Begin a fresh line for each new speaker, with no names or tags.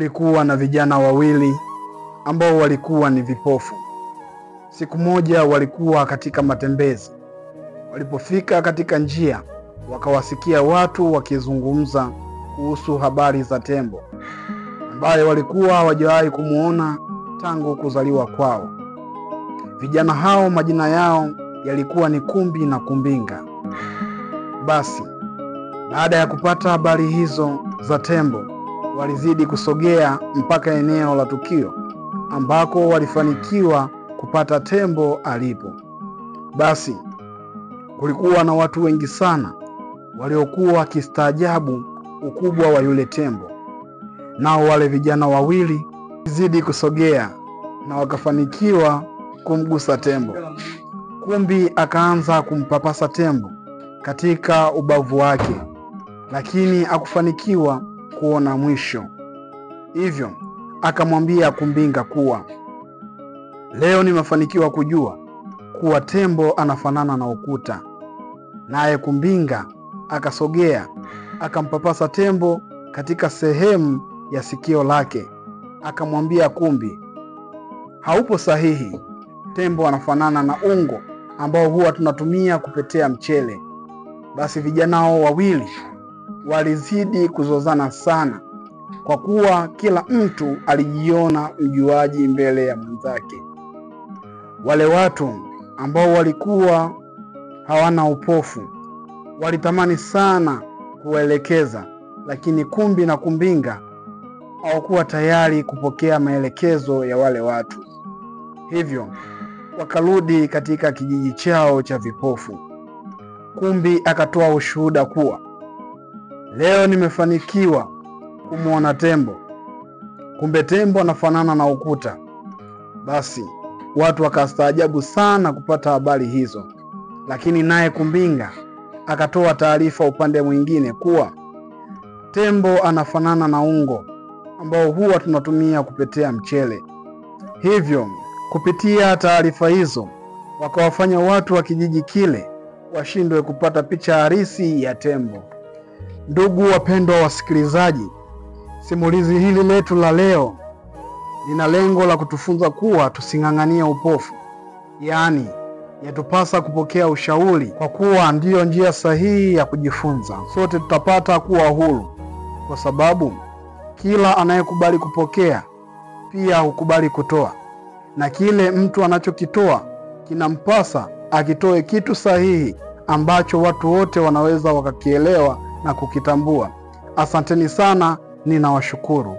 Kulikuwa na vijana wawili ambao walikuwa ni vipofu. Siku moja walikuwa katika matembezi. Walipofika katika njia, wakawasikia watu wakizungumza kuhusu habari za tembo ambaye walikuwa hawajawahi kumuona tangu kuzaliwa kwao. Vijana hao majina yao yalikuwa ni Kumbi na Kumbinga. Basi baada ya kupata habari hizo za tembo, walizidi kusogea mpaka eneo la tukio ambako walifanikiwa kupata tembo alipo. Basi kulikuwa na watu wengi sana waliokuwa wakistaajabu ukubwa wa yule tembo. Nao wale vijana wawili walizidi kusogea na wakafanikiwa kumgusa tembo. Kumbi akaanza kumpapasa tembo katika ubavu wake, lakini hakufanikiwa kuona mwisho. Hivyo akamwambia Kumbinga kuwa leo nimefanikiwa kujua kuwa tembo anafanana na ukuta. Naye Kumbinga akasogea akampapasa tembo katika sehemu ya sikio lake, akamwambia Kumbi, haupo sahihi. Tembo anafanana na ungo ambao huwa tunatumia kupetea mchele. Basi vijana hao wawili walizidi kuzozana sana, kwa kuwa kila mtu alijiona mjuaji mbele ya mwenzake. Wale watu ambao walikuwa hawana upofu walitamani sana kuwaelekeza, lakini Kumbi na Kumbinga hawakuwa tayari kupokea maelekezo ya wale watu. Hivyo wakarudi katika kijiji chao cha vipofu. Kumbi akatoa ushuhuda kuwa leo nimefanikiwa kumwona tembo. Kumbe tembo anafanana na ukuta. Basi watu wakastaajabu sana kupata habari hizo, lakini naye Kumbinga akatoa taarifa upande mwingine kuwa tembo anafanana na ungo ambao huwa tunatumia kupetea mchele. Hivyo kupitia taarifa hizo wakawafanya watu wa kijiji kile washindwe kupata picha halisi ya tembo. Ndugu wapendwa wasikilizaji, simulizi hili letu la leo lina lengo la kutufunza kuwa tusing'ang'anie upofu, yaani yatupasa kupokea ushauri, kwa kuwa ndiyo njia sahihi ya kujifunza. Sote tutapata kuwa huru, kwa sababu kila anayekubali kupokea pia hukubali kutoa, na kile mtu anachokitoa kinampasa akitoe kitu sahihi ambacho watu wote wanaweza wakakielewa na kukitambua. Asanteni sana, ninawashukuru.